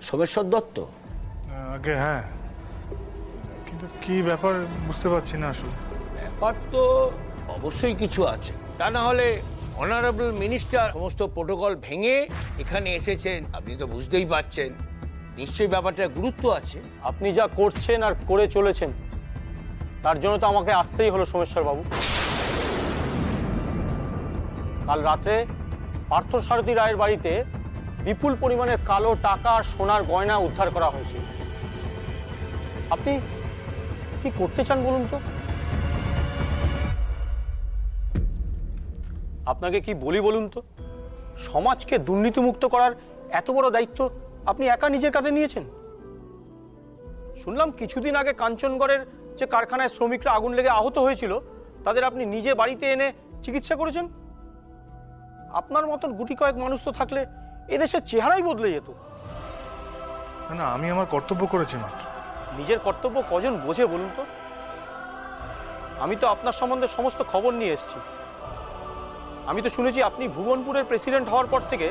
সোমেশ্বর দত্ত? আগে হ্যাঁ, কিন্তু কি ব্যাপার বুঝতে পারছি না আসলে। ব্যাপার তো অবশ্যই কিছু আছে, তা না হলে অনারেবল মিনিস্টার সমস্ত প্রোটোকল ভেঙে এখানে এসেছেন, আপনি তো বুঝতেই পারছেন নিশ্চয়ই ব্যাপারটার গুরুত্ব আছে। আপনি যা করছেন আর করে চলেছেন তার জন্য তো আমাকে আসতেই হলো সোমেশ্বর বাবু। কাল রাতে পার্থসারথী রায়ের বাড়িতে বিপুল পরিমাণের কালো টাকা আর সোনার গয়না উদ্ধার করা হয়েছে। আপনি কি করতে চান বলুন তো? আপনাকে কি বলি বলুন তো? সমাজকে দুর্নীতিমুক্ত করার এত বড় দায়িত্ব আপনি একা নিজের কাঁধে নিয়েছেন। শুনলাম কিছুদিন আগে কাঞ্চনগড়ের যে কারখানায় শ্রমিকরা আগুন লেগে আহত হয়েছিল তাদের আপনি নিজে বাড়িতে এনে চিকিৎসা করেছেন। আপনার মতন গুটি কয়েক মানুষ তো থাকলে এদেশের চেহারাই বদলে যেত। না না, আমি আমার কর্তব্য করেছি মাত্র। নিজের কর্তব্য কজন বোঝে বলুন তো? আমি তো আপনার সম্বন্ধে সমস্ত খবর নিয়ে এসেছি। আমি তো শুনেছি আপনি ভুবনপুরের প্রেসিডেন্ট হওয়ার পর থেকে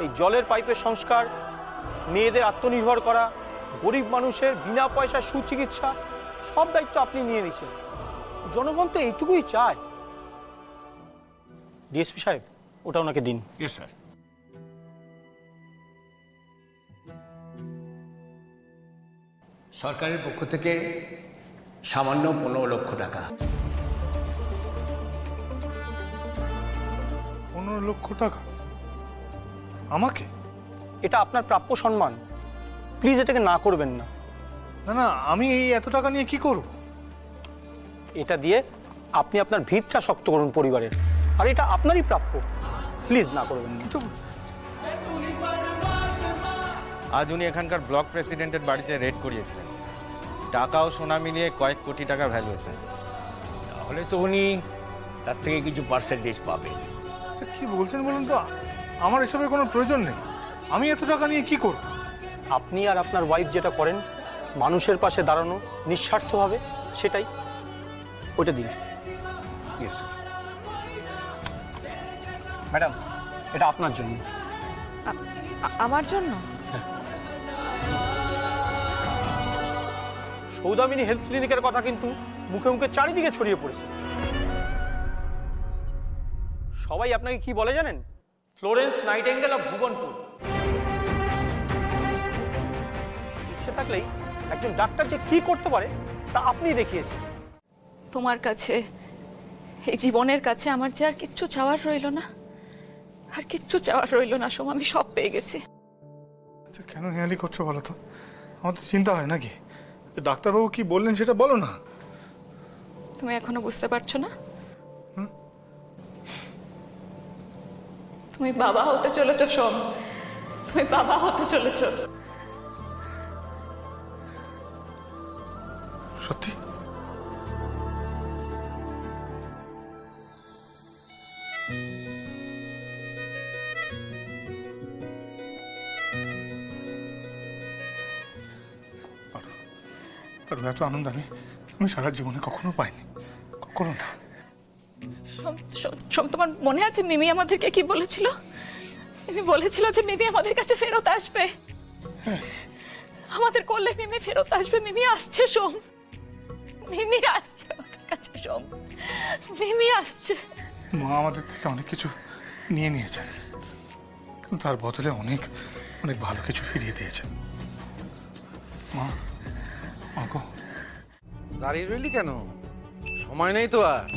এই জলের পাইপের সংস্কার, মেয়েদের আত্মনির্ভর করা, গরিব মানুষের বিনা পয়সায় সুচিকিৎসা সব দায়িত্ব আপনি নিয়ে নিয়েছেন। জনগণ তো এইটুকুই চায়। ডিএসপি সাহেব, ওটা ওনাকে দিন। Yes sir. সরকারের পক্ষ থেকে সামান্য 15 লক্ষ টাকা। 15 লক্ষ টাকা আমাকে? এটা আপনার প্রাপ্য সম্মান, প্লিজ এটাকে না করবেন না। না না, আমি এই এত টাকা নিয়ে কি করব? এটা দিয়ে আপনি আপনার ভিতটা শক্ত করুন পরিবারের, আর এটা আপনারই প্রাপ্য, প্লিজ না করবেন না। আজ উনি এখানকার ব্লক প্রেসিডেন্টের বাড়িতে রেড করিয়েছিলেন। টাকা ও সোনা মিলিয়ে কয়েক কোটি টাকা ভ্যালু আছে। তাহলে তো উনি তার থেকে কিছু পার্সেন্টেজ পাবেন। আচ্ছা, কি বলছেন বলুন তো? আমার এসবের কোনো প্রয়োজন নেই। আমি এত টাকা নিয়ে কি করব? আপনি আর আপনার ওয়াইফ যেটা করেন, মানুষের পাশে দাঁড়ানো নিঃস্বার্থভাবে, সেটাই। ওটা দিন। Yes sir. ম্যাডাম, এটা আপনার জন্য। আমার জন্য? সৌদামিনী হেলথ ক্লিনিকের কথা কিন্তু মুখে মুখে চারিদিকে ছড়িয়ে পড়েছে। সবাই আপনাকে কি বলে জানেন? Florence Nightingale of Bhubanpur. ইচ্ছে থাকলেই একজন ডাক্তার যে কি করতে পারে তা আপনি দেখিয়েছেন। তোমার কাছে, এই জীবনের কাছে আমার যে আর কিচ্ছু চাওয়ার রইল না, আর কিচ্ছু চাওয়ার রইল না সোম, আমি সব পেয়ে গেছি। আচ্ছা, কেন হেয়ালি করছো বলো তো? আমার তো চিন্তা হয় নাকি? ডাক্তারবাবু কি বললেন সেটা বলো না। তুমি এখনো বুঝতে পারছো না? তুমি বাবা হতে চলেছ সোম, তুমি বাবা হতে চলেছ। সত্যি? আর এত আনন্দ আমি সারা জীবনে কখনো পাইনি, কখনো না। সোম, তোমার মনে আছে মিমি আমাদেরকে কি বলেছিল? মিমি বলেছিল যে মিমি আমাদের কাছে ফেরত আসবে। আমাদের করলে মিমি ফেরত আসবে। মিমি আসছে সোম, মিমি আসছে আমাদের কাছে সোম, মিমি আসছে। মা আমাদের থেকে অনেক কিছু নিয়ে নিয়েছেন, কিন্তু তার বদলে অনেক অনেক ভালো কিছু ফিরিয়ে দিয়েছেন। মা, মাগো। দাঁড়িয়ে রইলি কেন? সময় নেই তো আর।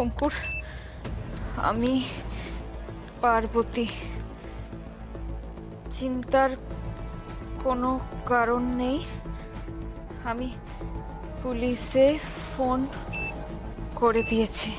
অঙ্কুর, আমি পার্বতী। চিন্তার কোনো কারণ নেই। আমি পুলিশে ফোন করে দিয়েছি।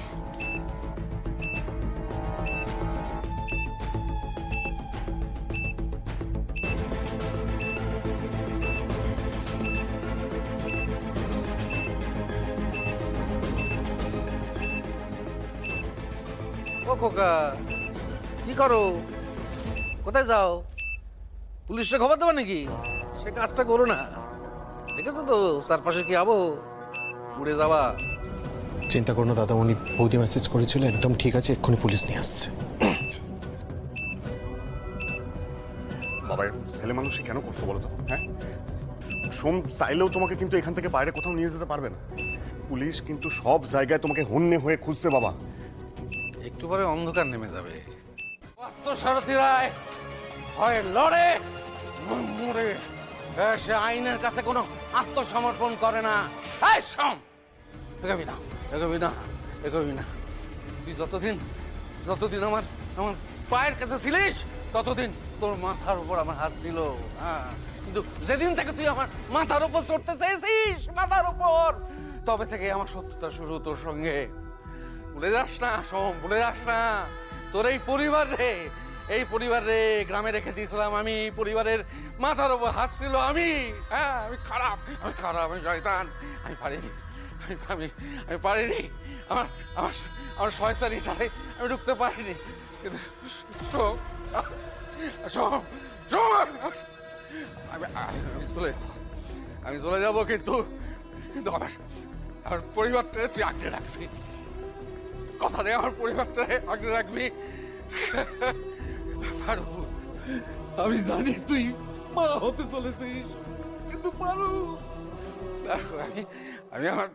ও খোকা, কি করো? কোথায় যাও? পুলিশে খবর দেবো নাকি? সে কাজটা করো না। দেখেছো তো চারপাশে কি আবো? উড়ে যাওয়া। চিন্তা করো না দাদা, উনি বৌদি মেসেজ করেছিল একদম ঠিক আছে, এক্ষুনি পুলিশ নিয়ে আসছে। বাবা ছেলে মানুষই কেন করছো বলো তো? হ্যাঁ, সোম চাইলেও তোমাকে কিন্তু এখান থেকে বাইরে কোথাও নিয়ে যেতে পারবে না। পুলিশ কিন্তু সব জায়গায় তোমাকে হন্যে হয়ে খুঁজছে বাবা। একটু পরে অন্ধকার নেমে যাবে। পার্থসারথী রায় হয় লড়ে নয় মরে। সে আইনের কাছে কোনো আত্মসমর্পণ করে না। এই সম, এগোবি না, এগোবি না, এগোবি না। তুই যতদিন আমার পায়ের কাছে ছিলিস ততদিন তোর মাথার উপর আমার হাত ছিল। হ্যাঁ, কিন্তু যেদিন থেকে তুই আমার মাথার উপর চড়তে চেয়েছিস, মাথার উপর, তবে থেকে আমার শত্রুতা শুরু তোর সঙ্গে। ভুলে যাস না সোম, ভুলে যাস না। তোর এই পরিবার রে গ্রামে রেখে দিয়েছিলাম আমি। পরিবারের মাথার উপর হাত ছিল আমি। হ্যাঁ, আমি খারাপ, আমি শয়তান। আমি পারিনি, আমি পারিনি। আমার শয়তানিটাই আমি ঢুকতে পারিনি। কিন্তু সোম, আমি চলে যাব, কিন্তু আমার পরিবারটা তুই আগলে রাখবি। কথা দে, আমার পরিবারটা আগলে রাখবি। আমি জানি তুই মা হতে চলেছিস, কিন্তু পারু আমি আমার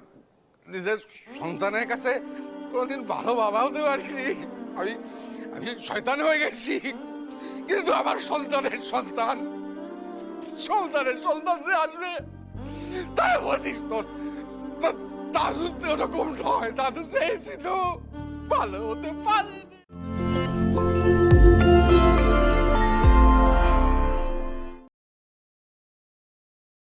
নিজের সন্তানের কাছে কোনোদিন ভালো বাবা হতে পারিনি। আমি শয়তান হয়ে গেছি, কিন্তু আমার সন্তানের সন্তান যে আসবে তারা বলিস তোর দাদু তো ওরকম নয়। দাদু চেয়েছিল, ভালো হতে পারেনি।